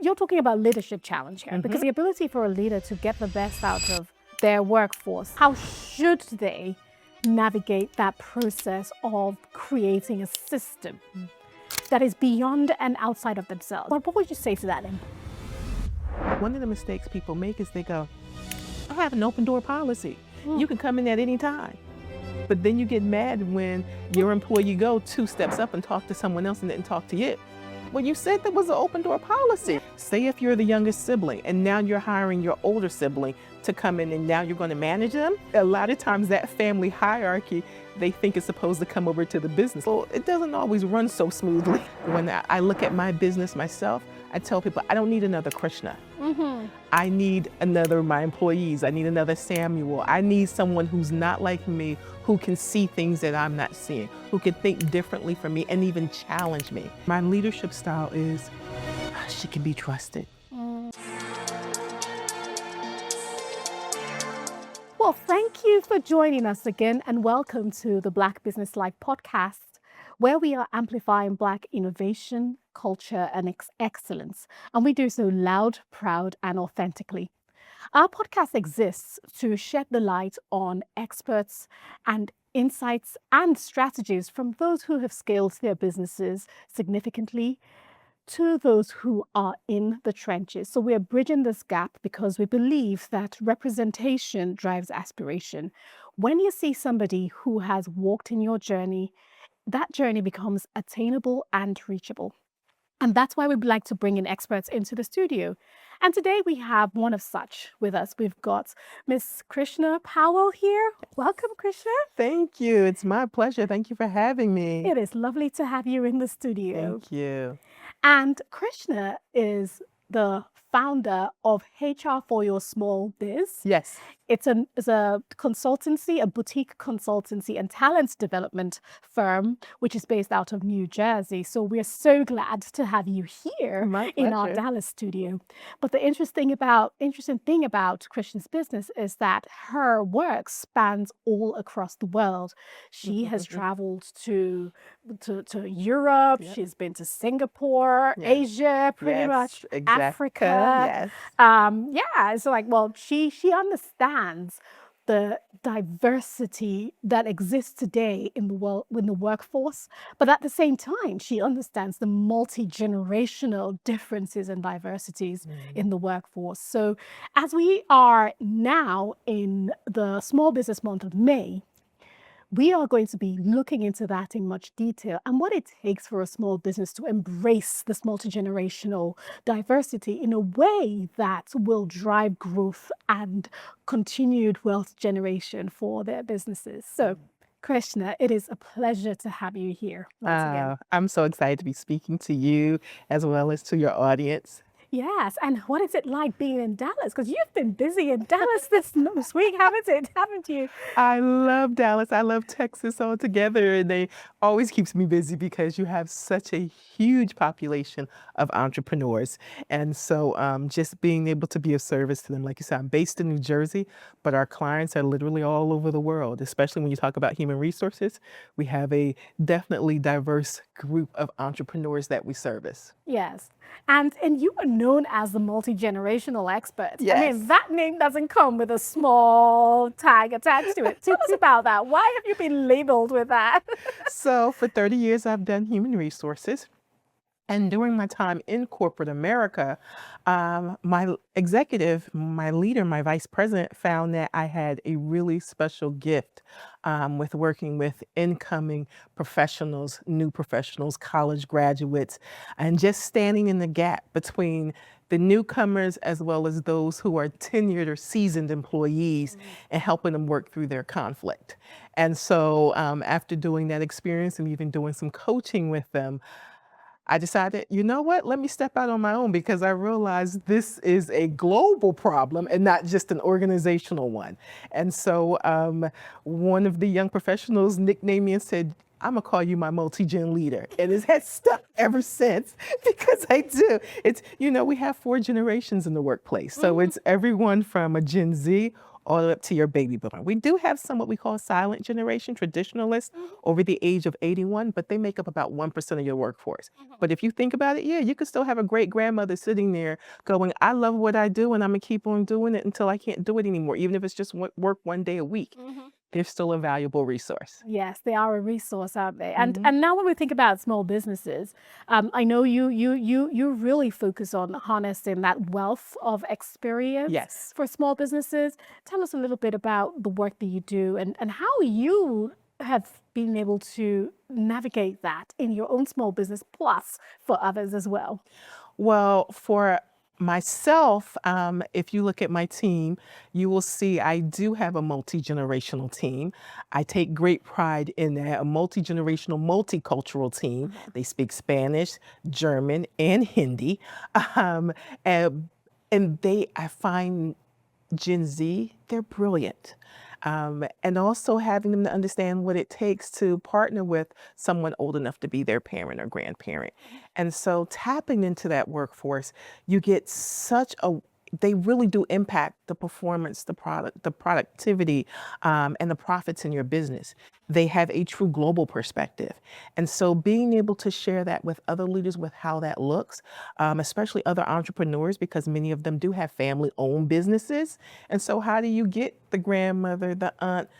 you're talking about leadership challenge here, because the ability for a leader to get the best out of their workforce, how should they navigate that process of creating a system that is beyond and outside of themselves? What would you say to that? One of the mistakes people make is they go, I have an open door policy. You can come in at any time. But then you get mad when your employee go 2 steps up and talk to someone else and didn't talk to you. Well, you said there was an open door policy. Say if you're the youngest sibling and now you're hiring your older sibling to come in and now you're going to manage them. A lot of times that family hierarchy, they think is supposed to come over to the business. Well, it doesn't always run so smoothly. When I look at my business myself, I tell people I don't need another Krishna. I need my employees. I need another Samuel. I need someone who's not like me, who can see things that I'm not seeing, who can think differently from me and even challenge me. My leadership style is, she can be trusted. Well, thank you for joining us again, and welcome to the Black Business Life podcast, where we are amplifying Black innovation, culture, and excellence. And we do so loud, proud, and authentically. Our podcast exists to shed the light on experts and insights and strategies from those who have scaled their businesses significantly to those who are in the trenches. So we are bridging this gap because we believe that representation drives aspiration. When you see somebody who has walked in your journey, that journey becomes attainable and reachable. And that's why we'd like to bring in experts into the studio. And today we have one of such with us. We've got Miss Krishna Powell here. Welcome, Krishna. Thank you. It's my pleasure. Thank you for having me. It is lovely to have you in the studio. Thank you. And Krishna is the founder of HR for Your Small Biz. Yes. It's a consultancy, a boutique consultancy and talent development firm, which is based out of New Jersey. So we're so glad to have you here in our Dallas studio. But the interesting thing about Krishna's business is that her work spans all across the world. She has traveled to Europe. Yep. She's been to Singapore, Asia, pretty much, Africa. Yes. So she understands the diversity that exists today in the world, in the workforce, but at the same time, she understands the multi-generational differences and diversities in the workforce. So as we are now in the Small Business Month of May, we are going to be looking into that in much detail and what it takes for a small business to embrace this multi-generational diversity in a way that will drive growth and continued wealth generation for their businesses. So, Krishna, it is a pleasure to have you here once again. I'm so excited to be speaking to you as well as to your audience. Yes, and what is it like being in Dallas? Because you've been busy in Dallas this week, haven't you? I love Dallas. I love Texas altogether, and they always keeps me busy because you have such a huge population of entrepreneurs. And so just being able to be of service to them, like you said, I'm based in New Jersey, but our clients are literally all over the world, especially when you talk about human resources. We have a definitely diverse group of entrepreneurs that we service. Yes. And you are known as the multi-generational expert. Yes. I mean, that name doesn't come with a small tag attached to it. Tell us about that. Why have you been labeled with that? So for 30 years, I've done human resources. And during my time in corporate America, my executive, my leader, my vice president found that I had a really special gift with working with incoming professionals, new professionals, college graduates, and just standing in the gap between the newcomers as well as those who are tenured or seasoned employees and helping them work through their conflict. And so after doing that experience and even doing some coaching with them, I decided, you know what, let me step out on my own because I realized this is a global problem and not just an organizational one. And so one of the young professionals nicknamed me and said, I'm gonna call you my multi-gen leader. And it has stuck ever since because I do. It's, we have 4 generations in the workplace. So it's everyone from a Gen Z all the way up to your baby boomer. We do have some what we call silent generation, traditionalists over the age of 81, but they make up about 1% of your workforce. But if you think about it, yeah, you could still have a great grandmother sitting there going, I love what I do and I'm gonna keep on doing it until I can't do it anymore, even if it's just work one day a week. They're still a valuable resource. Yes, they are a resource, aren't they? And now when we think about small businesses, I know you really focus on harnessing that wealth of experience Yes. for small businesses. Tell us a little bit about the work that you do and how you have been able to navigate that in your own small business, plus for others as well. Well, for myself, if you look at my team, you will see I do have a multi-generational team. I take great pride in that, a multi-generational, multicultural team. They speak Spanish, German, and Hindi. Um, and, I find Gen Z, they're brilliant. And also having them to understand what it takes to partner with someone old enough to be their parent or grandparent. And so tapping into that workforce, you get they really do impact the performance, the productivity, and the profits in your business. They have a true global perspective. And so being able to share that with other leaders with how that looks, especially other entrepreneurs, because many of them do have family-owned businesses. And so how do you get the grandmother, the aunt,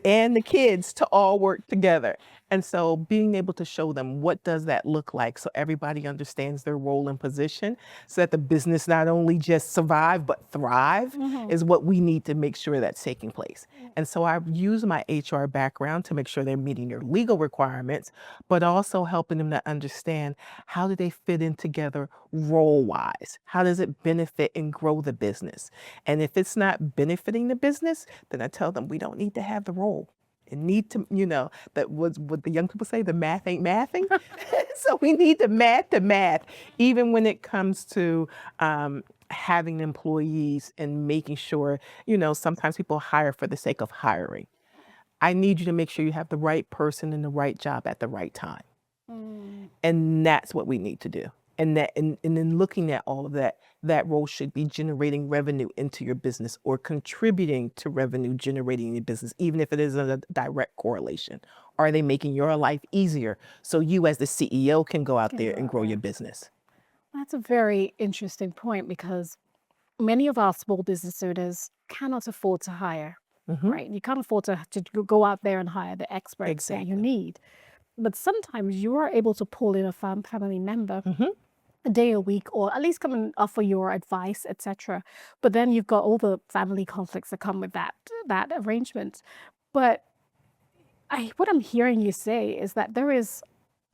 and the kids to all work together? And so being able to show them what does that look like so everybody understands their role and position so that the business not only just survive but thrive is what we need to make sure that's taking place. And so I use my HR background to make sure they're meeting their legal requirements, but also helping them to understand how do they fit in together role-wise? How does it benefit and grow the business? And if it's not benefiting the business, then I tell them we don't need to have the role. It need to, that was what the young people say, the math ain't mathing. So we need to math, even when it comes to having employees and making sure, sometimes people hire for the sake of hiring. I need you to make sure you have the right person in the right job at the right time. And that's what we need to do. And then looking at all of that, that role should be generating revenue into your business or contributing to revenue generating in your business, even if it isn't a direct correlation. Are they making your life easier so you as the CEO can go out there and grow your business? That's a very interesting point because many of our small business owners cannot afford to hire, right? You can't afford to go out there and hire the experts that you need. But sometimes you are able to pull in a family member a day a week, or at least come and offer your advice, etc. But then you've got all the family conflicts that come with that arrangement. But what I'm hearing you say is that there is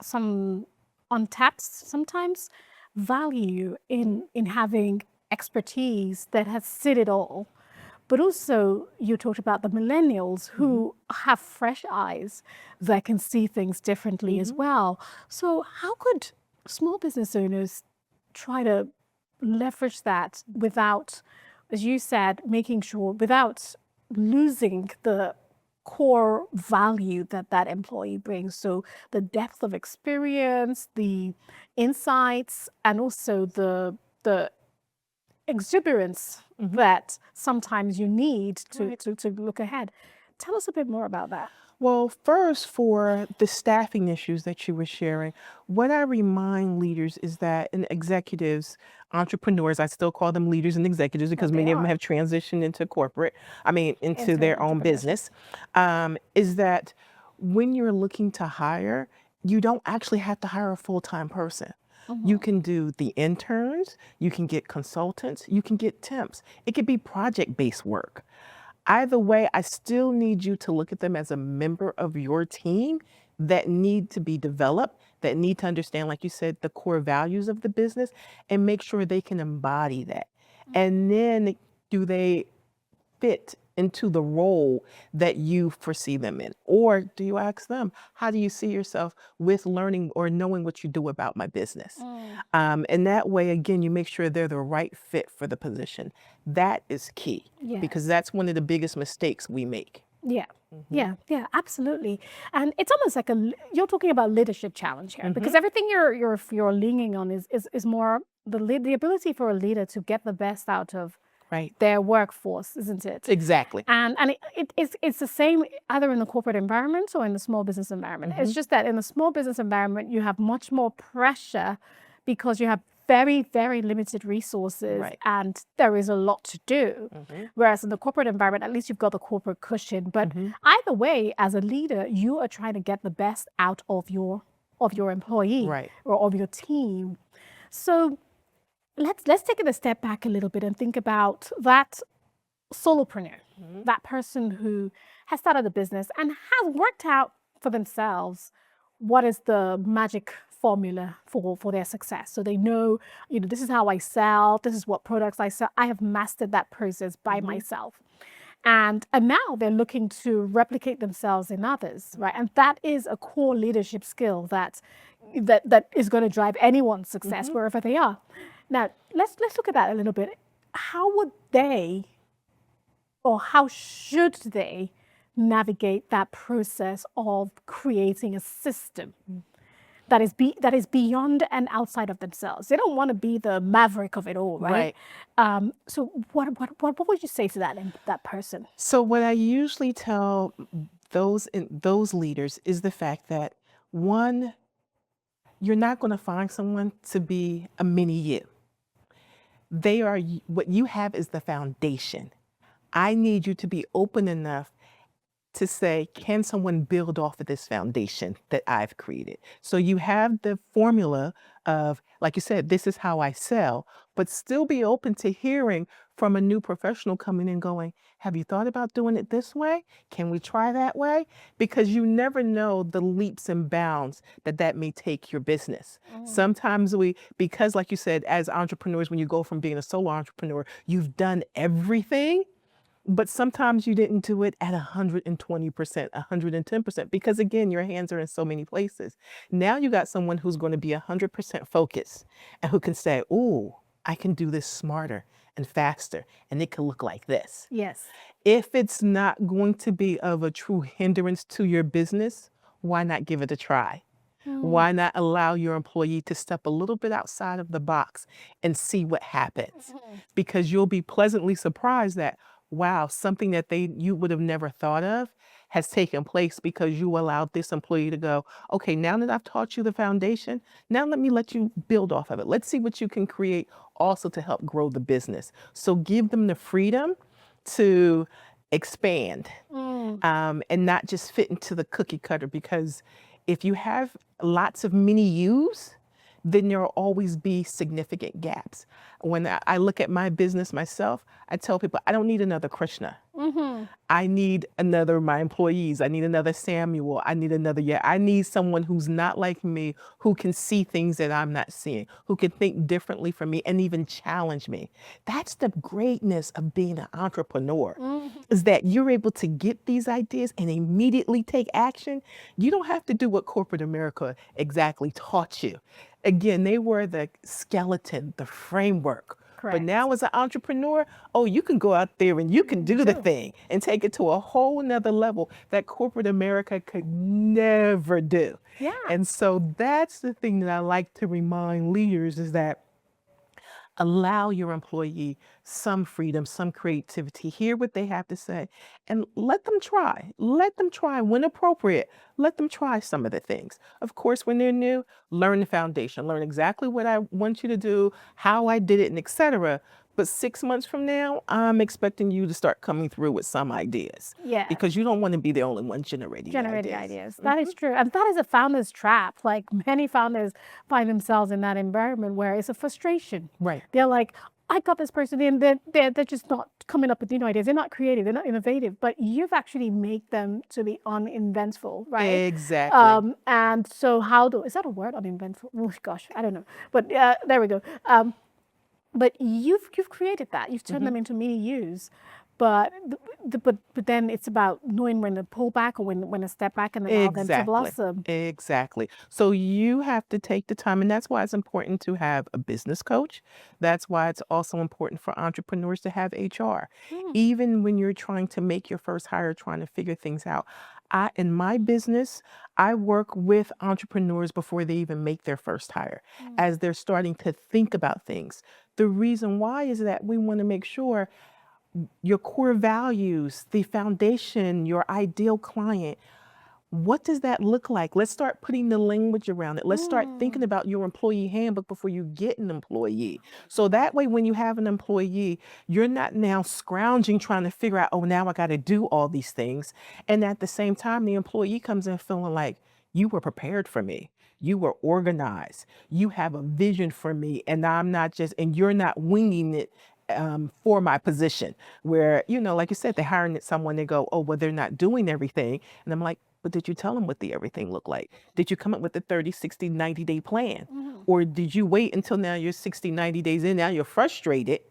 some untapped sometimes value in having expertise that has seen it all. But also, you talked about the millennials who have fresh eyes that can see things differently as well. So how could small business owners try to leverage that without, as you said, making sure, without losing the core value that employee brings? So the depth of experience, the insights, and also the exuberance that sometimes you need to look ahead. Tell us a bit more about that. Well, first, for the staffing issues that you were sharing, what I remind leaders is that, and executives, entrepreneurs, I still call them leaders and executives because many of them have transitioned into into their own business, is that when you're looking to hire, you don't actually have to hire a full-time person. You can do the interns, you can get consultants, you can get temps. It could be project-based work. Either way, I still need you to look at them as a member of your team that need to be developed, that need to understand, like you said, the core values of the business and make sure they can embody that. And then do they fit into the role that you foresee them in? Or do you ask them, how do you see yourself with learning or knowing what you do about my business? And that way, again, you make sure they're the right fit for the position. That is key because that's one of the biggest mistakes we make. Yeah, absolutely. And it's almost like you're talking about leadership challenge here because everything you're leaning on is more the ability for a leader to get the best out of Right. their workforce, isn't it? Exactly. And it's the same either in the corporate environment or in the small business environment. It's just that in the small business environment, you have much more pressure because you have very, very limited resources Right. and there is a lot to do. Whereas in the corporate environment, at least you've got the corporate cushion. But either way, as a leader, you are trying to get the best out of your employee Right. or of your team. So let's take it a step back a little bit and think about that solopreneur, that person who has started a business and has worked out for themselves what is the magic formula for their success. So they know, this is how I sell, this is what products I sell. I have mastered that process by myself. And now they're looking to replicate themselves in others, right? And that is a core leadership skill that is going to drive anyone's success wherever they are. Now, let's look at that a little bit. How would they, or how should they navigate that process of creating a system that is beyond and outside of themselves? They don't want to be the maverick of it all, right? So what would you say to that person? So what I usually tell those leaders is the fact that, one, you're not going to find someone to be a mini you. What you have is the foundation. I need you to be open enough to say, can someone build off of this foundation that I've created? So you have the formula of, like you said, this is how I sell, but still be open to hearing from a new professional coming in going, have you thought about doing it this way? Can we try that way? Because you never know the leaps and bounds that may take your business. Sometimes because like you said, as entrepreneurs, when you go from being a solo entrepreneur, you've done everything. But sometimes you didn't do it at 120%, 110%, because again, your hands are in so many places. Now you got someone who's going to be 100% focused and who can say, "Ooh, I can do this smarter and faster, and it can look like this." Yes. If it's not going to be of a true hindrance to your business, why not give it a try? Why not allow your employee to step a little bit outside of the box and see what happens? Because you'll be pleasantly surprised that, wow, something that you would have never thought of has taken place because you allowed this employee to go, okay, now that I've taught you the foundation, now let you build off of it. Let's see what you can create also to help grow the business. So give them the freedom to expand and not just fit into the cookie cutter, because if you have lots of mini yous, then there will always be significant gaps. When I look at my business myself, I tell people, I don't need another Krishna. I need my employees. I need another Samuel. I need someone who's not like me, who can see things that I'm not seeing, who can think differently from me and even challenge me. That's the greatness of being an entrepreneur, is that you're able to get these ideas and immediately take action. You don't have to do what corporate America exactly taught you. Again, they were the skeleton, the framework. But Correct. now as an entrepreneur, you can go out there and you can do the thing and take it to a whole nother level that corporate America could never do. Yeah. And so that's the thing that I like to remind leaders, is that allow your employee some freedom, some creativity, hear what they have to say, and let them try. Let them try when appropriate. Let them try some of the things. Of course, when they're new, learn the foundation, learn exactly what I want you to do, how I did it, and etc. But 6 months from now, I'm expecting you to start coming through with some ideas. Yes. Because you don't want to be the only one generating Ideas. That is true. And that is a founder's trap. Like, many founders find themselves in that environment where it's a frustration. Right. They're like, I got this person in, they're just not coming up with new ideas. They're not creative. They're not innovative. But you've actually made them to be uneventful, right? Exactly. And so is that a word, uneventful? Oh, gosh, I don't know. But there we go. But you've created that. You've turned them into mini yous. But then it's about knowing when to pull back or when to step back and allow them to blossom. Exactly. So you have to take the time, and that's why it's important to have a business coach. That's why it's also important for entrepreneurs to have HR. Even when you're trying to make your first hire, trying to figure things out. In my business, I work with entrepreneurs before they even make their first hire, as they're starting to think about things The reason why is that we want to make sure your core values, the foundation, your ideal client, what does that look like? Let's start putting the language around it. Let's start thinking about your employee handbook before you get an employee. So that way, when you have an employee, you're not now scrounging trying to figure out, oh, now I got to do all these things. And at the same time, the employee comes in feeling like, you were prepared for me. You were organized. You have a vision for me. And I'm not just, and you're not winging it for my position where, like you said, they're hiring someone, they go, oh, well, they're not doing everything. And I'm like, but did you tell them what the everything looked like? Did you come up with the 30, 60, 90-day plan? Or did you wait until now you're 60, 90 days in, now you're frustrated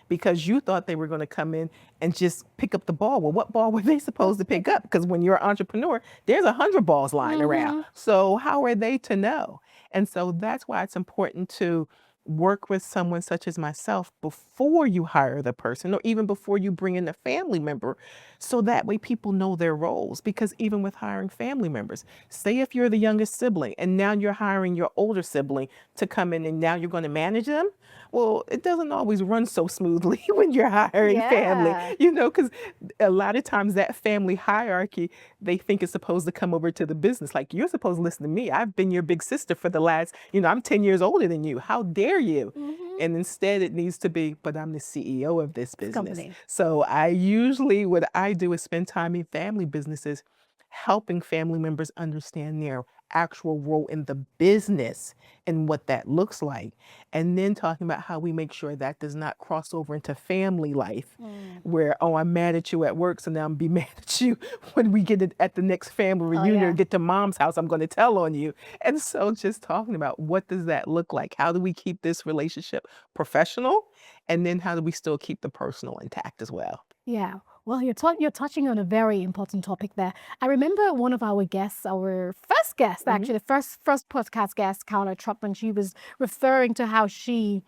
because you thought they were going to come in and just pick up the ball? Well, what ball were they supposed to pick up? Because when you're an entrepreneur, there's 100 balls lying around. So how are they to know? And so that's why it's important to work with someone such as myself before you hire the person, or even before you bring in a family member, so that way people know their roles. Because even with hiring family members, say if you're the youngest sibling and now you're hiring your older sibling to come in and now you're going to manage them, well, it doesn't always run so smoothly when you're hiring family, because a lot of times that family hierarchy, they think is supposed to come over to the business. Like, you're supposed to listen to me. I've been your big sister for the last, I'm 10 years older than you. How dare you? And instead it needs to be, but I'm the CEO of this business. Company. So what I do is spend time in family businesses, helping family members understand their actual role in the business and what that looks like. And then talking about how we make sure that does not cross over into family life where, oh, I'm mad at you at work, so now I'm be mad at you when we get it at the next family reunion or get to mom's house, I'm going to tell on you. And so just talking about what does that look like? How do we keep this relationship professional? And then how do we still keep the personal intact as well? Yeah. Well, you're touching on a very important topic there. I remember one of our guests, our first guest, actually, the first podcast guest, Carla Trotman, she was referring to how she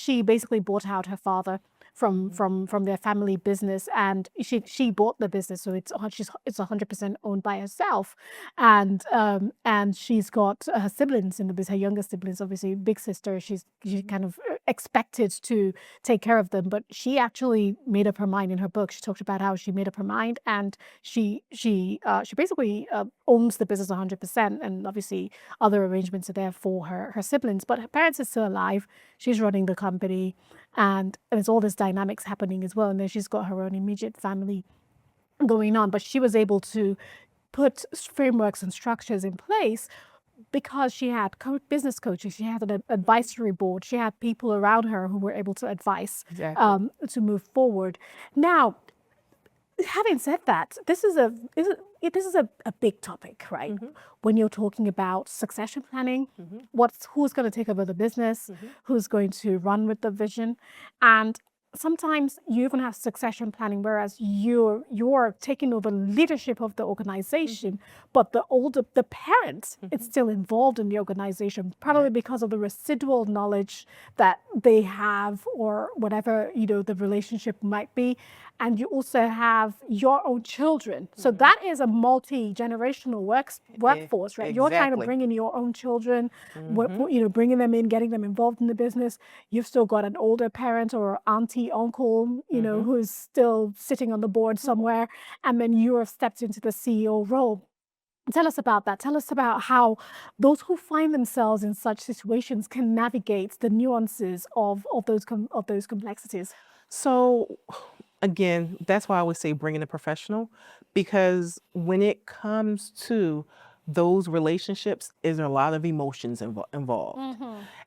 basically bought out her father from their family business, and she bought the business, so it's 100% owned by herself, and she's got her siblings in the business, her younger siblings, obviously big sister. She kind of expected to take care of them, but she actually made up her mind. In her book, she talked about how she made up her mind, and she basically owns the business 100%, and obviously other arrangements are there for her siblings, but her parents are still alive. She's running the company, and there's all this dynamics happening as well, and then she's got her own immediate family going on, but she was able to put frameworks and structures in place because she had business coaches, she had an advisory board, she had people around her who were able to advise to move forward. Now, having said that, this is a big topic, right? When you're talking about succession planning, who's going to take over the business, who's going to run with the vision, and sometimes you even have succession planning, whereas you're taking over leadership of the organization, but the parent is still involved in the organization, probably because of the residual knowledge that they have, or whatever the relationship might be. And you also have your own children, so that is a multi-generational workforce, right? You're trying to bring in your own children, bringing them in, getting them involved in the business. You've still got an older parent or auntie, uncle, who's still sitting on the board somewhere, and then you have stepped into the CEO role. Tell us about that. Tell us about how those who find themselves in such situations can navigate the nuances of those complexities. So again, that's why I always say bring in a professional, because when it comes to those relationships, there's a lot of emotions involved.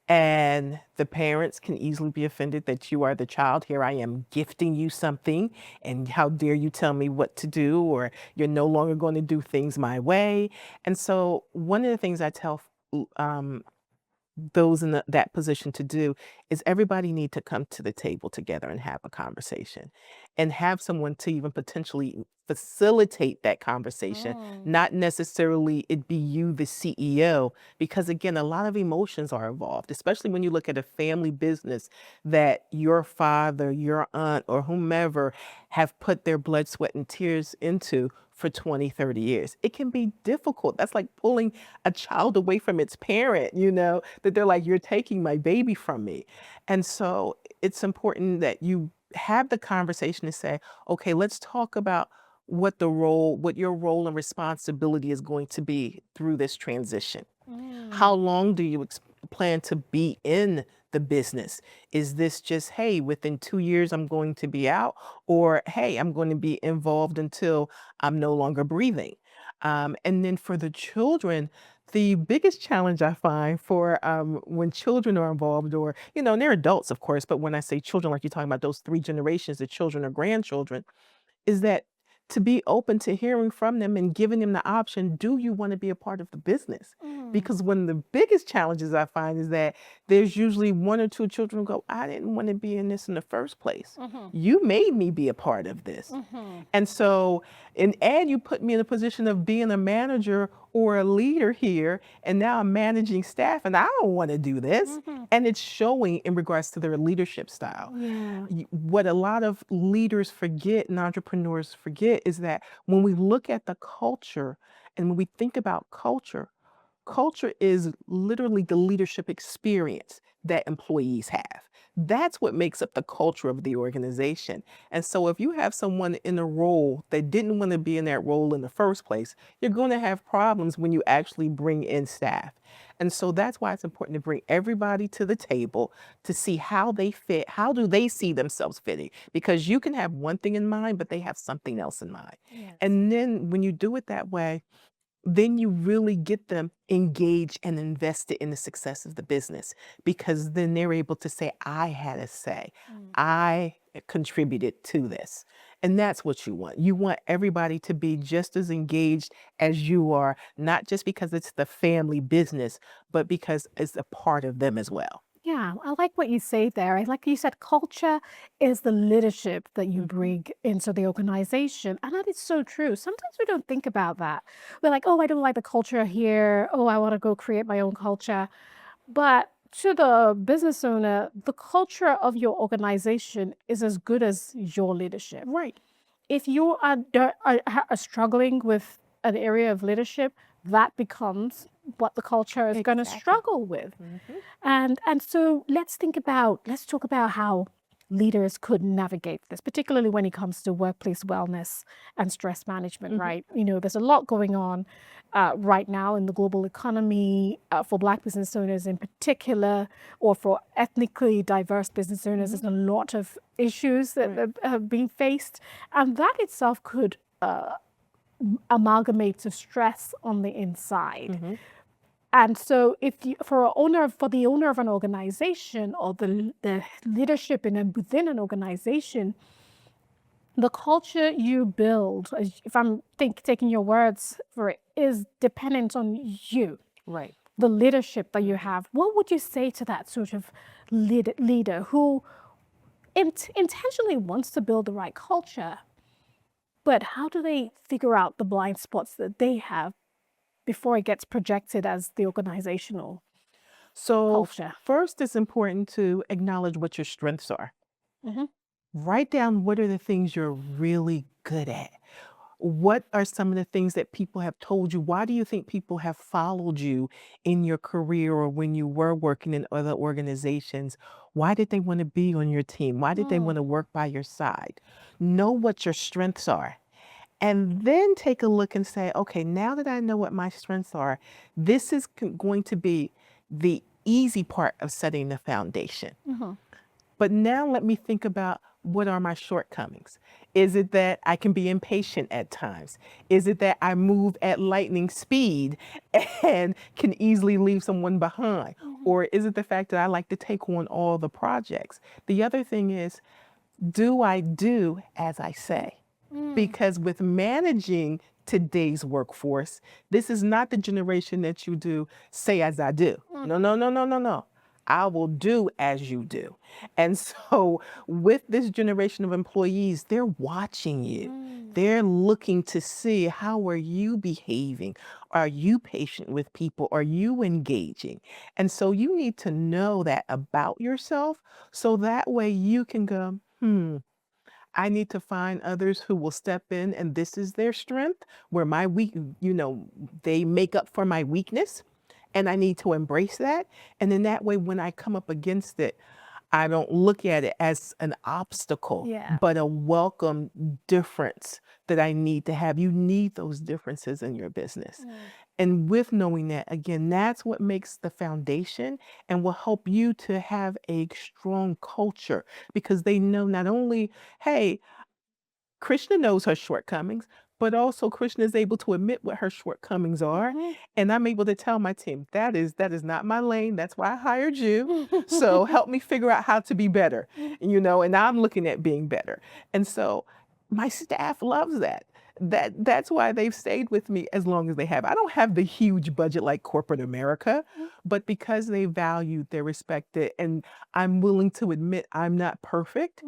And the parents can easily be offended that you are the child. Here I am gifting you something, and how dare you tell me what to do, or you're no longer going to do things my way. And so one of the things I tell those in that position to do is everybody need to come to the table together and have a conversation, and have someone to even potentially facilitate that conversation, not necessarily it be you, the CEO, because again, a lot of emotions are involved, especially when you look at a family business that your father, your aunt, or whomever have put their blood, sweat, and tears into for 20, 30 years. It can be difficult. That's like pulling a child away from its parent, that they're like, you're taking my baby from me. And so it's important that you have the conversation to say, okay, let's talk about what your role and responsibility is going to be through this transition. How long do you plan to be in the business? Is this just, hey, within 2 years, I'm going to be out? Or, hey, I'm going to be involved until I'm no longer breathing? And then for the children, the biggest challenge I find for when children are involved, or, and they're adults, of course, but when I say children, like you're talking about those three generations, the children or grandchildren, is that to be open to hearing from them and giving them the option, do you want to be a part of the business? Because one of the biggest challenges I find is that there's usually one or two children who go, I didn't want to be in this in the first place. You made me be a part of this. And so, and you put me in a position of being a manager or a leader here, and now I'm managing staff, and I don't want to do this. And it's showing in regards to their leadership style. Yeah. What a lot of leaders forget and entrepreneurs forget is that when we look at the culture and when we think about culture, culture is literally the leadership experience that employees have. That's what makes up the culture of the organization. And so if you have someone in a role that didn't want to be in that role in the first place, you're going to have problems when you actually bring in staff. And so that's why it's important to bring everybody to the table to see how they fit. How do they see themselves fitting? Because you can have one thing in mind, but they have something else in mind. Yes. And then when you do it that way, then you really get them engaged and invested in the success of the business, because then they're able to say, I had a say. I contributed to this. And that's what you want. You want everybody to be just as engaged as you are, not just because it's the family business, but because it's a part of them as well. Yeah, I like what you say there. I like you said, culture is the leadership that you bring into the organization. And that is so true. Sometimes we don't think about that. We're like, oh, I don't like the culture here. Oh, I want to go create my own culture. But to the business owner, the culture of your organization is as good as your leadership. Right. If you are struggling with an area of leadership, that becomes what the culture is going to Exactly. struggle with. And so let's talk about how leaders could navigate this, particularly when it comes to workplace wellness and stress management, right? There's a lot going on right now in the global economy for Black business owners in particular, or for ethnically diverse business owners. There's a lot of issues that have been faced, and that itself could amalgamate to stress on the inside. And so, if you, for the owner of an organization, or the leadership within an organization, the culture you build, if I'm taking your words for it, is dependent on you, Right. the leadership that you have. What would you say to that sort of leader who intentionally wants to build the right culture, but how do they figure out the blind spots that they have before it gets projected as the organizational So culture? first, it's important to acknowledge what your strengths are. Write down what are the things you're really good at. What are some of the things that people have told you? Why do you think people have followed you in your career, or when you were working in other organizations? Why did they want to be on your team? Why did they want to work by your side? Know what your strengths are. And then take a look and say, okay, now that I know what my strengths are, this is going to be the easy part of setting the foundation. But now let me think about, what are my shortcomings? Is it that I can be impatient at times? Is it that I move at lightning speed and can easily leave someone behind? Or is it the fact that I like to take on all the projects? The other thing is, do I do as I say? Because with managing today's workforce, this is not the generation that you do say as I do. No, no, no, no, no, no. I will do as you do. And so with this generation of employees, they're watching you. They're looking to see, how are you behaving? Are you patient with people? Are you engaging? And so you need to know that about yourself, so that way you can go, I need to find others who will step in, and this is their strength, where my they make up for my weakness, and I need to embrace that. And in that way, when I come up against it, I don't look at it as an obstacle, Yeah. but a welcome difference that I need to have. You need those differences in your business. And with knowing that, again, that's what makes the foundation and will help you to have a strong culture, because they know not only, hey, Krishna knows her shortcomings, but also Krishna is able to admit what her shortcomings are. And I'm able to tell my team, that is not my lane. That's why I hired you. So help me figure out how to be better, and I'm looking at being better. And so my staff loves that. That's why they've stayed with me as long as they have. I don't have the huge budget like corporate America, but because they value, they respect it, and I'm willing to admit I'm not perfect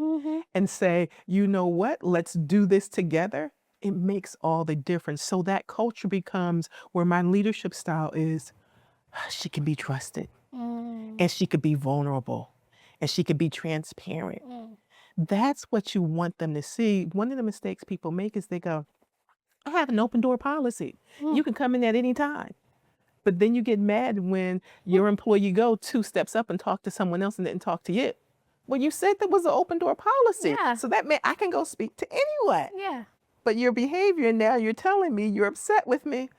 and say, you know what, let's do this together. It makes all the difference. So that culture becomes where my leadership style is, she can be trusted, and she could be vulnerable, and she could be transparent. That's what you want them to see. One of the mistakes people make is they go, I have an open door policy. You can come in at any time. But then you get mad when your employee go 2 steps up and talk to someone else and didn't talk to you. Well, you said there was an open door policy. Yeah. So that meant I can go speak to anyone. Yeah. But your behavior now, you're telling me you're upset with me.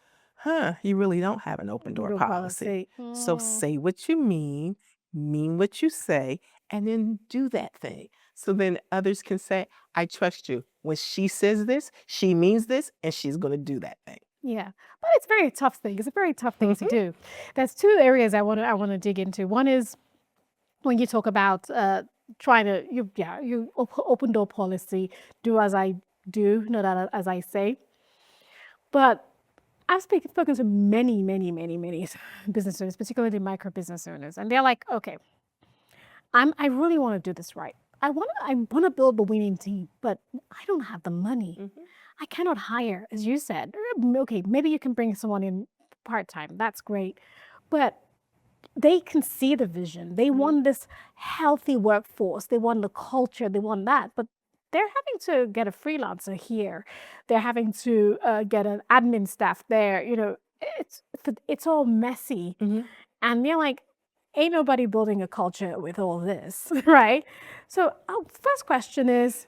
You really don't have an open door policy. So say what you mean what you say, and then do that thing. So then others can say, I trust you. When she says this, she means this, and she's going to do that thing. Yeah, but it's a very tough thing. It's a very tough thing to do. There's 2 areas I want to dig into. One is when you talk about trying to open door policy, do as I do, not as I say. But I've spoken to many business owners, particularly micro business owners, and they're like, okay, I really want to do this right. I want to build the winning team, but I don't have the money. I cannot hire, as you said. Okay, maybe you can bring someone in part-time. That's great. But they can see the vision. They want this healthy workforce. They want the culture. They want that. But they're having to get a freelancer here. They're having to get an admin staff there. It's all messy. And they're like, ain't nobody building a culture with all this, right? So our first question is,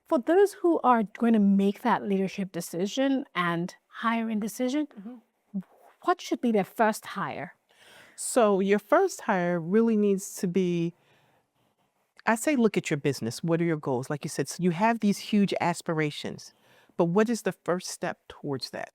for those who are going to make that leadership decision and hiring decision, what should be their first hire? So your first hire really needs to be, I say, look at your business. What are your goals? Like you said, so you have these huge aspirations, but what is the first step towards that?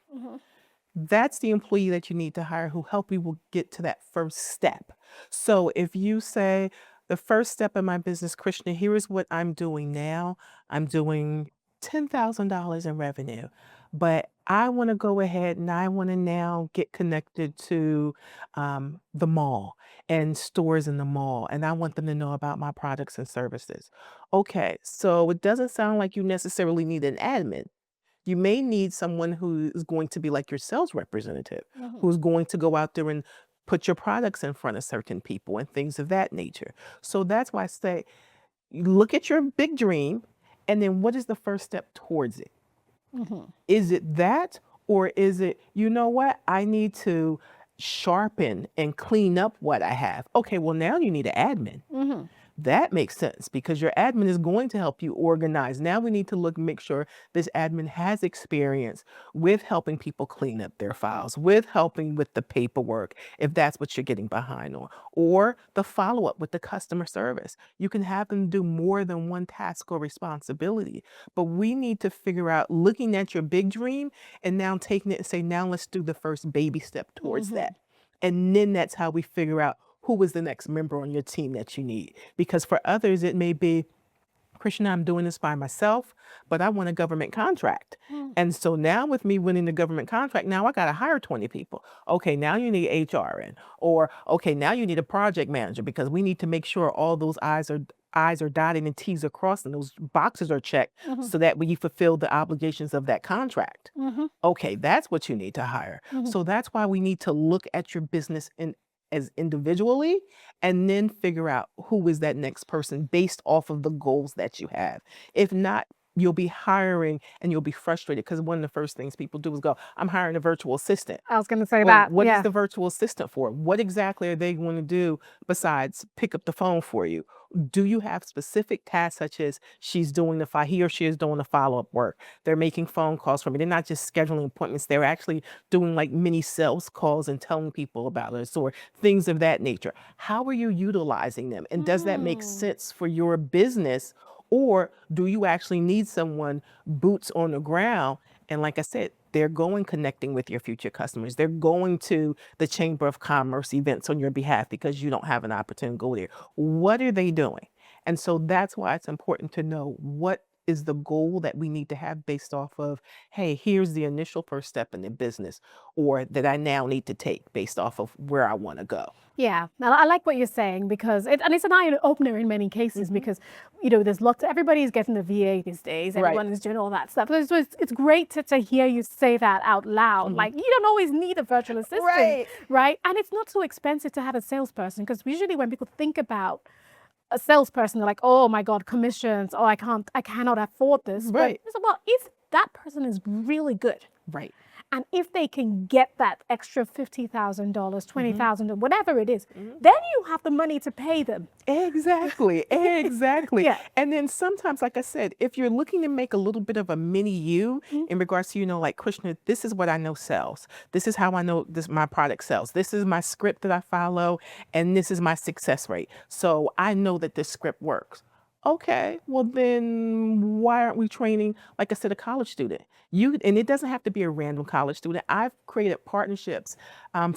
That's the employee that you need to hire who help you will get to that first step. So if you say, the first step in my business, Krishna, here is what I'm doing now. I'm doing $10,000 in revenue, but I want to go ahead and I want to now get connected to the mall and stores in the mall, and I want them to know about my products and services. Okay, so it doesn't sound like you necessarily need an admin. You may need someone who is going to be like your sales representative, who's going to go out there and put your products in front of certain people and things of that nature. So that's why I say, you look at your big dream, and then what is the first step towards it? Is it that, or is it, you know what, I need to sharpen and clean up what I have? Okay, well, now you need an admin. That makes sense because your admin is going to help you organize. Now we need to make sure this admin has experience with helping people clean up their files, with helping with the paperwork, if that's what you're getting behind on, or the follow-up with the customer service. You can have them do more than one task or responsibility, but we need to figure out, looking at your big dream and now taking it and say, now let's do the first baby step towards that. And then that's how we figure out who is the next member on your team that you need. Because for others, it may be, Krishna, I'm doing this by myself, but I want a government contract. And so now with me winning the government contract, now I got to hire 20 people. Okay, now you need HR in. Or, okay, now you need a project manager because we need to make sure all those I's are dotted and T's are crossed and those boxes are checked so that when you fulfill the obligations of that contract. Okay, that's what you need to hire. So that's why we need to look at your business in as individually, and then figure out who is that next person based off of the goals that you have. If not, you'll be hiring and you'll be frustrated because one of the first things people do is go, I'm hiring a virtual assistant. I was going to say Well, that. what is Yeah. the virtual assistant for? What exactly are they going to do besides pick up the phone for you? Do you have specific tasks such as he or she is doing the follow-up work? They're making phone calls for me. They're not just scheduling appointments. They're actually doing like mini sales calls and telling people about us or things of that nature. How are you utilizing them? And does that make sense for your business? Or do you actually need someone boots on the ground? And like I said, they're going connecting with your future customers. They're going to the Chamber of Commerce events on your behalf because you don't have an opportunity to go there. What are they doing? And so that's why it's important to know what is the goal that we need to have based off of, hey, here's the initial first step in the business, or that I now need to take based off of where I want to go. Yeah, I like what you're saying because it's an eye opener in many cases because there's everybody's getting the VA these days. Right. Everyone is doing all that stuff. So it's great to hear you say that out loud. Like you don't always need a virtual assistant, right? And it's not so expensive to have a salesperson because usually when people think about a salesperson, they're like, oh my God, commissions. Oh, I cannot afford this. Right. But well, if that person is really good, Right. and if they can get that extra $50,000, $20,000, whatever it is, then you have the money to pay them. Exactly. Exactly. Yeah. And then sometimes, like I said, if you're looking to make a little bit of a mini you in regards to, like Krishna, this is what I know sells. This is how I know my product sells. This is my script that I follow, and this is my success rate. So I know that this script works. Okay, well then why aren't we training, like I said, a college student? And it doesn't have to be a random college student. I've created partnerships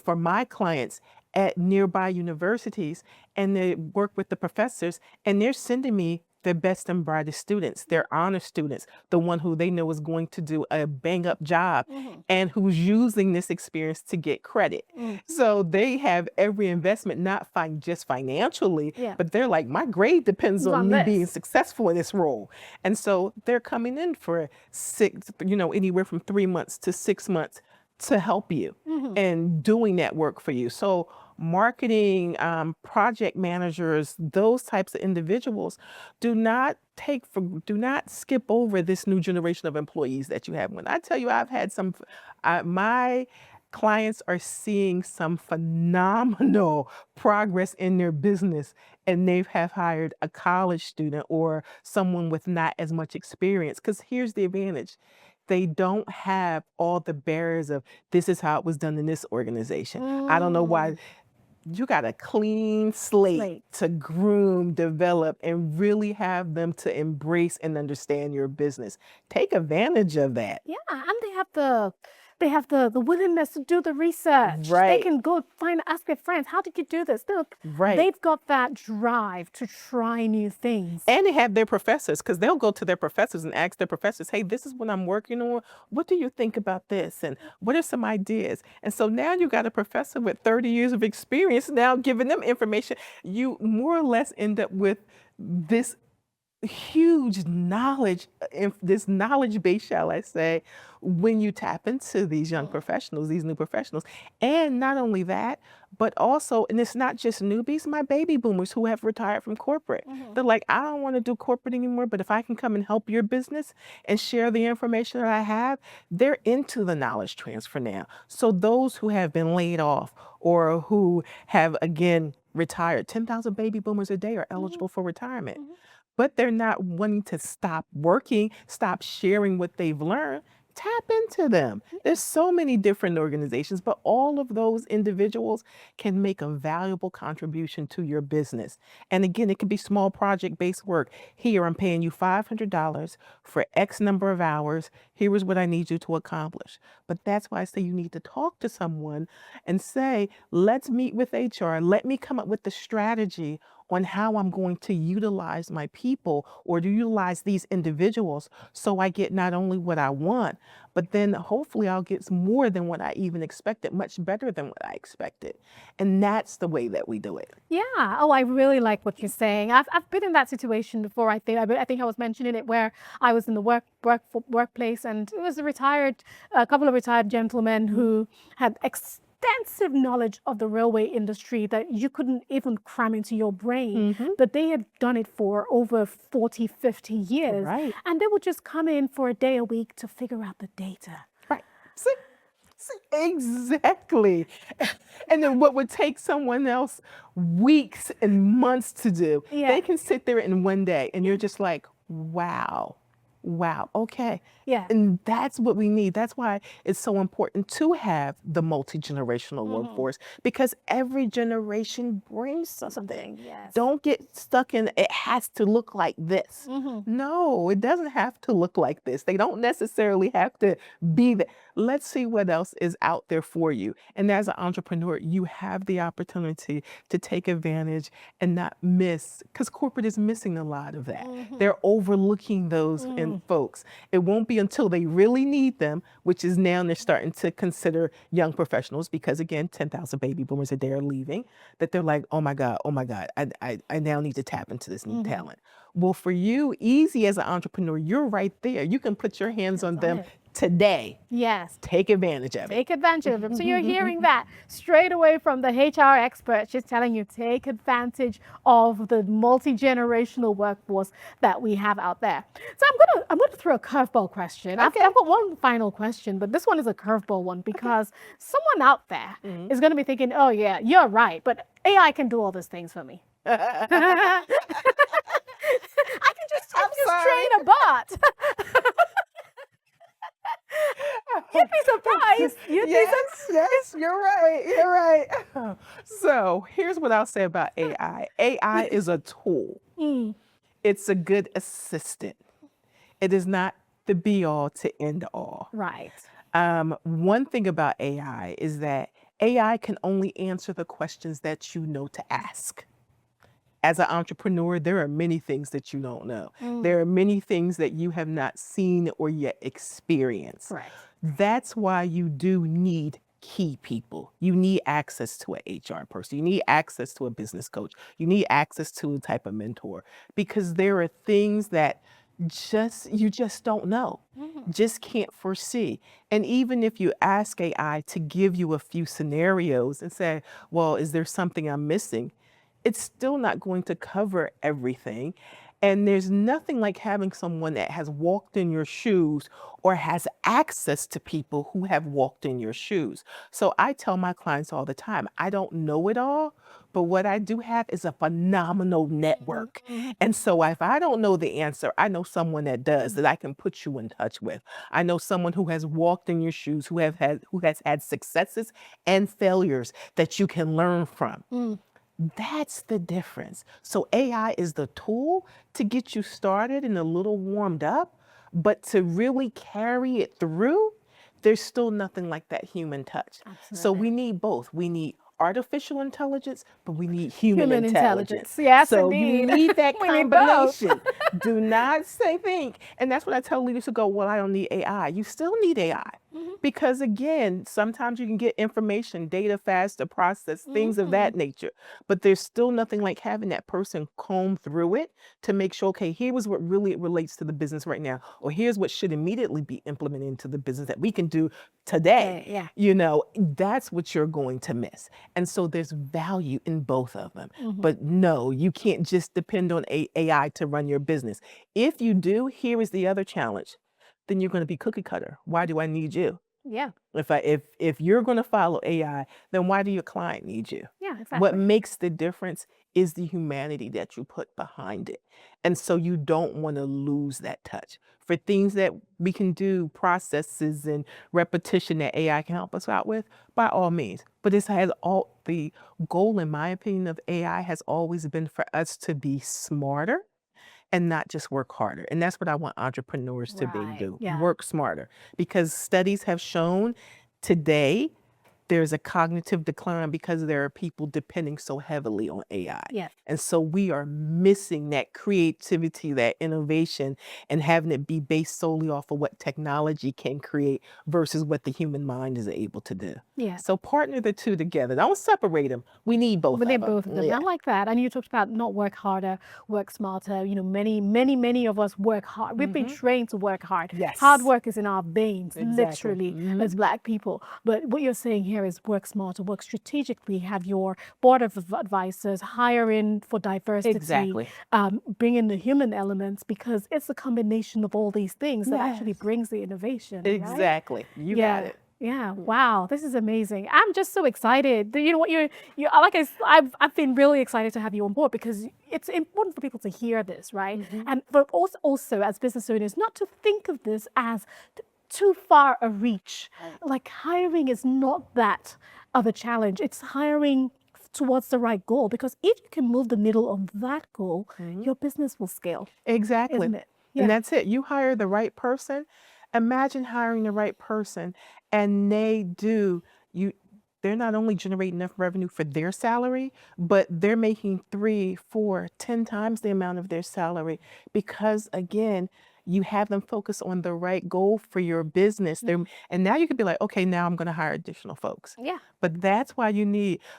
for my clients at nearby universities, and they work with the professors, and they're sending me the best and brightest students, their honor students, the one who they know is going to do a bang up job and who's using this experience to get credit. So they have every investment, not just financially, but they're like, my grade depends on me being successful in this role. And so they're coming in for anywhere from 3 months to 6 months to help you and doing that work for you. So marketing, project managers, those types of individuals, do not skip over this new generation of employees that you have. When I tell you, I've had my clients are seeing some phenomenal progress in their business, and they have hired a college student or someone with not as much experience. Because here's the advantage. They don't have all the barriers of this is how it was done in this organization. I don't know why. You got a clean slate to groom, develop, and really have them to embrace and understand your business. Take advantage of that. Yeah, and they have the willingness to do the research. Right. They can go ask their friends, how did you do this? Look, Right. They've got that drive to try new things. And they have their professors, because they'll go to their professors and ask their professors, hey, this is what I'm working on. What do you think about this? And what are some ideas? And so now you got a professor with 30 years of experience now giving them information. You more or less end up with this huge knowledge, this knowledge base, shall I say, when you tap into these young professionals, these new professionals. And not only that, but also, and it's not just newbies, my baby boomers who have retired from corporate. They're like, I don't want to do corporate anymore, but if I can come and help your business and share the information that I have, they're into the knowledge transfer now. So those who have been laid off or who have, again, retired, 10,000 baby boomers a day are eligible for retirement. But they're not wanting to stop working, stop sharing what they've learned. Tap into them. There's so many different organizations, but all of those individuals can make a valuable contribution to your business. And again, it can be small project-based work. Here, I'm paying you $500 for X number of hours. Here is what I need you to accomplish. But that's why I say you need to talk to someone and say, let's meet with HR. Let me come up with the strategy on how I'm going to utilize my people or to utilize these individuals so I get not only what I want, but then hopefully I'll get more than what I even expected, much better than what I expected. And that's the way that we do it. Yeah. Oh, I really like what you're saying. I've been in that situation before. I think I was mentioning it where I was in the workplace, and it was a couple of retired gentlemen who had extensive knowledge of the railway industry that you couldn't even cram into your brain, but they had done it for over 40, 50 years. Right. And they would just come in for a day a week to figure out the data. Right. See, exactly. And then what would take someone else weeks and months to do, they can sit there in one day and you're just like, wow, okay. Yeah. And that's what we need. That's why it's so important to have the multi-generational workforce, because every generation brings something. Yes. Don't get stuck in it has to look like this. No, it doesn't have to look like this. They don't necessarily have to be that. Let's see what else is out there for you. And as an entrepreneur, you have the opportunity to take advantage and not miss, because corporate is missing a lot of that. They're overlooking those in folks. It won't be until they really need them, which is now they're starting to consider young professionals, because again, 10,000 baby boomers a day are leaving, that they're like, oh my God, I now need to tap into this new talent. Well, for you, easy as an entrepreneur, you're right there. You can put your hands on them today. Yes. Take advantage of it. Take advantage of it. So you're hearing that straight away from the HR expert. She's telling you, take advantage of the multi-generational workforce that we have out there. So I'm gonna throw a curveball question. I've got one final question, but this one is a curveball one, because someone out there is going to be thinking, oh yeah, you're right, but AI can do all these things for me. I can just train a bot. You'd be surprised. Yes, you're right. So here's what I'll say about AI. AI is a tool. It's a good assistant. It is not the be all to end all. Right. One thing about AI is that AI can only answer the questions that you know to ask. As an entrepreneur, there are many things that you don't know. There are many things that you have not seen or yet experienced. Right. That's why you do need key people. You need access to an HR person. You need access to a business coach. You need access to a type of mentor, because there are things that you just don't know, just can't foresee. And even if you ask AI to give you a few scenarios and say, well, is there something I'm missing? It's still not going to cover everything. And there's nothing like having someone that has walked in your shoes or has access to people who have walked in your shoes. So I tell my clients all the time, I don't know it all, but what I do have is a phenomenal network. And so if I don't know the answer, I know someone that does, that I can put you in touch with. I know someone who has walked in your shoes, who has had successes and failures that you can learn from. That's the difference. So AI is the tool to get you started and a little warmed up, but to really carry it through, there's still nothing like that human touch. Absolutely. So we need both. We need artificial intelligence, but we need human intelligence. Yes, so indeed. you need that We need both. combination. Do not think. And that's what I tell leaders to go, well, I don't need AI. You still need AI. Because again, sometimes you can get information, data fast to process, things of that nature. But there's still nothing like having that person comb through it to make sure, okay, here was what really relates to the business right now, or here's what should immediately be implemented into the business that we can do today. Yeah. You know, that's what you're going to miss. And so there's value in both of them. But no, you can't just depend on AI to run your business. If you do, here is the other challenge. Then you're going to be cookie cutter. Why do I need you? Yeah. If you're going to follow AI, then why do your client need you? Yeah, exactly. What makes the difference is the humanity that you put behind it. And so you don't want to lose that touch. For things that we can do, processes and repetition that AI can help us out with, by all means. But this has all the goal, in my opinion, of AI has always been for us to be smarter and not just work harder. And that's what I want entrepreneurs to do. Yeah. Work smarter. Because studies have shown today there's a cognitive decline because there are people depending so heavily on AI. Yes. And so we are missing that creativity, that innovation, and having it be based solely off of what technology can create versus what the human mind is able to do. Yeah. So partner the two together. Don't separate them. We need both But of they them. both of them. Yeah. I like that. And you talked about not work harder, work smarter. You know, many of us work hard. We've been trained to work hard. Yes. Hard work is in our veins, Exactly. literally, as Black people. But what you're saying here here is work smarter, work strategically, have your board of advisors, hire in for diversity, Exactly. bring in the human elements, because it's a combination of all these things that actually Yes. brings the innovation, right? Exactly. You got Yeah. it. Yeah. Wow. This is amazing. I'm just so excited. You know what? Like I've been really excited to have you on board because it's important for people to hear this, right? And but also as business owners, not to think of this as too far a reach. Like hiring is not that of a challenge. It's hiring towards the right goal, because if you can move the needle on that goal, your business will scale, Exactly. isn't it? And Yeah. that's it. You hire the right person. Imagine hiring the right person and they're not only generating enough revenue for their salary, but they're making 3, 4, 10 times the amount of their salary because again, you have them focus on the right goal for your business. And now you could be like, okay, now I'm going to hire additional folks. Yeah. But that's why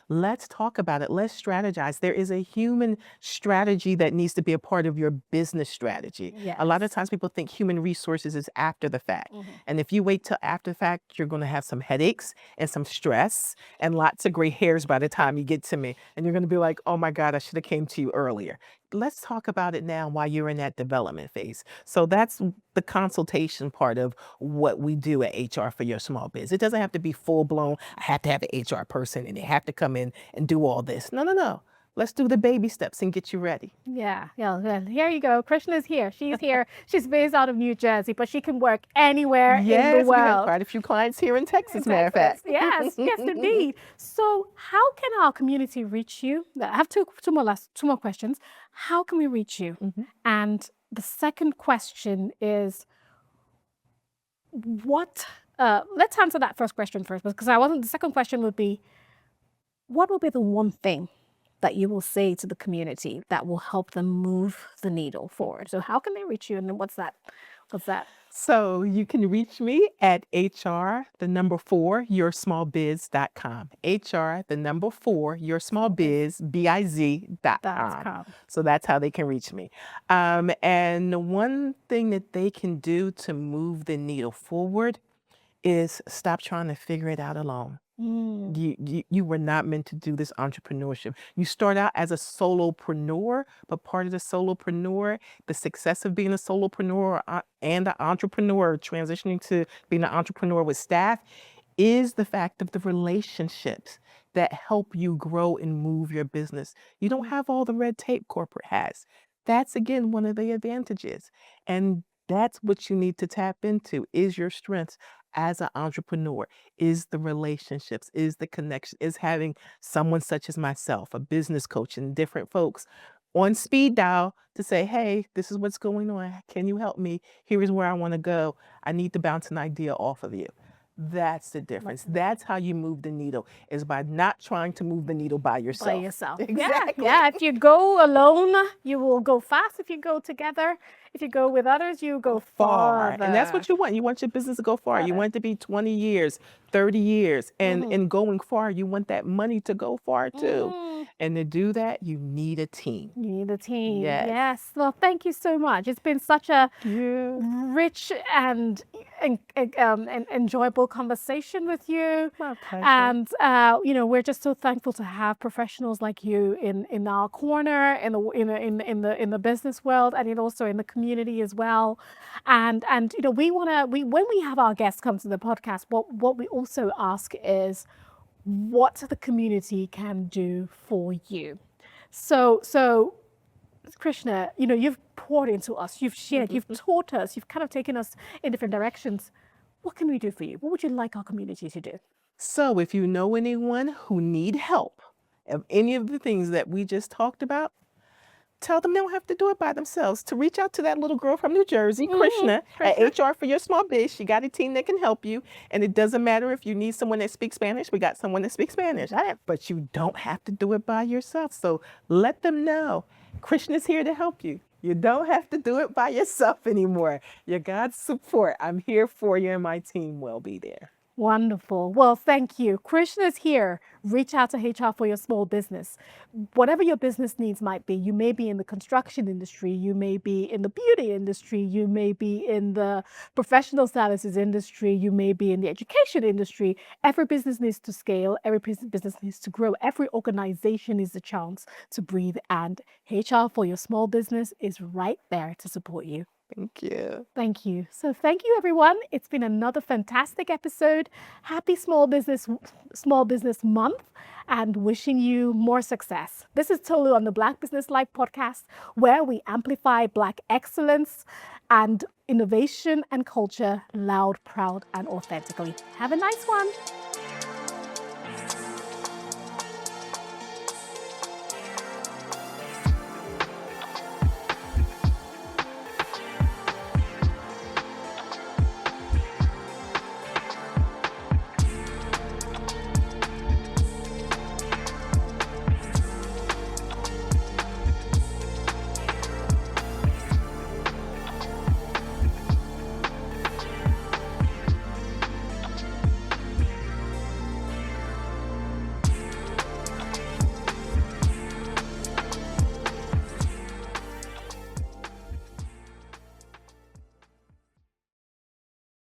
let's talk about it. Let's strategize. There is a human strategy that needs to be a part of your business strategy. A lot of times people think human resources is after the fact. And if you wait till after the fact, you're going to have some headaches and some stress and lots of gray hairs by the time you get to me. And you're going to be like, oh my God, I should have came to you earlier. Let's talk about it now while you're in that development phase. So that's the consultation part of what we do at HR for Your Small Biz. It doesn't have to be full blown. I have to have an HR person and they have to come in and do all this. No. Let's do the baby steps and get you ready. Yeah. Here you go. Krishna's here. She's here. She's based out of New Jersey, but she can work anywhere in the Yes, we have world. quite a few clients here in Texas, matter of fact. Yes, indeed. So, how can our community reach you? I have two more questions. How can we reach you? And the second question is, what? Let's answer that first question first, because the second question would be, what will be the one thing that you will say to the community that will help them move the needle forward? So how can they reach you, and then what's that? So you can reach me at HR, the number 4, yoursmallbiz.com. HR, the number 4, yoursmallbiz, biz.com. So that's how they can reach me. And one thing that they can do to move the needle forward is stop trying to figure it out alone. You were not meant to do this entrepreneurship. You start out as a solopreneur, but part of the solopreneur, the success of being a solopreneur and an entrepreneur, transitioning to being an entrepreneur with staff, is the fact of the relationships that help you grow and move your business. You don't have all the red tape corporate has. That's again one of the advantages. And that's what you need to tap into is your strengths as an entrepreneur, is the relationships, is the connection, is having someone such as myself, a business coach and different folks on speed dial to say, hey, this is what's going on. Can you help me? Here is where I want to go. I need to bounce an idea off of you. That's the difference. That's how you move the needle, is by not trying to move the needle by yourself. Exactly. Yeah. If you go alone, you will go fast. If you go together, if you go with others, you go far. And that's what you want. You want your business to go far. You want it to be 20 years, 30 years. And in going far, you want that money to go far too. And to do that, you need a team. You need a team. Yes. Well, thank you so much. It's been such a rich and enjoyable conversation with you. My pleasure. And we're just so thankful to have professionals like you in our corner, in the business world, and also in the community as well. And when we have our guests come to the podcast, what we also ask is what the community can do for you. So Krishna, you've poured into us, you've shared, you've taught us, you've kind of taken us in different directions. What can we do for you? What would you like our community to do? So if you know anyone who need help of any of the things that we just talked about, tell them they don't have to do it by themselves. To reach out to that little girl from New Jersey, Krishna, at HR for Your Small Biz. She got a team that can help you. And it doesn't matter if you need someone that speaks Spanish. We got someone that speaks Spanish. But you don't have to do it by yourself. So let them know. Krishna's here to help you. You don't have to do it by yourself anymore. You got support. I'm here for you and my team will be there. Wonderful. Well, thank you. Krishna's here. Reach out to HR for your small business. Whatever your business needs might be, you may be in the construction industry, you may be in the beauty industry, you may be in the professional services industry, you may be in the education industry. Every business needs to scale, every business needs to grow, every organization needs a chance to breathe, and HR for your small business is right there to support you. Thank you. Thank you. So thank you, everyone. It's been another fantastic episode. Happy Small Business Month, and wishing you more success. This is Tolu on the Black Business Life podcast, where we amplify Black excellence and innovation and culture loud, proud, and authentically. Have a nice one.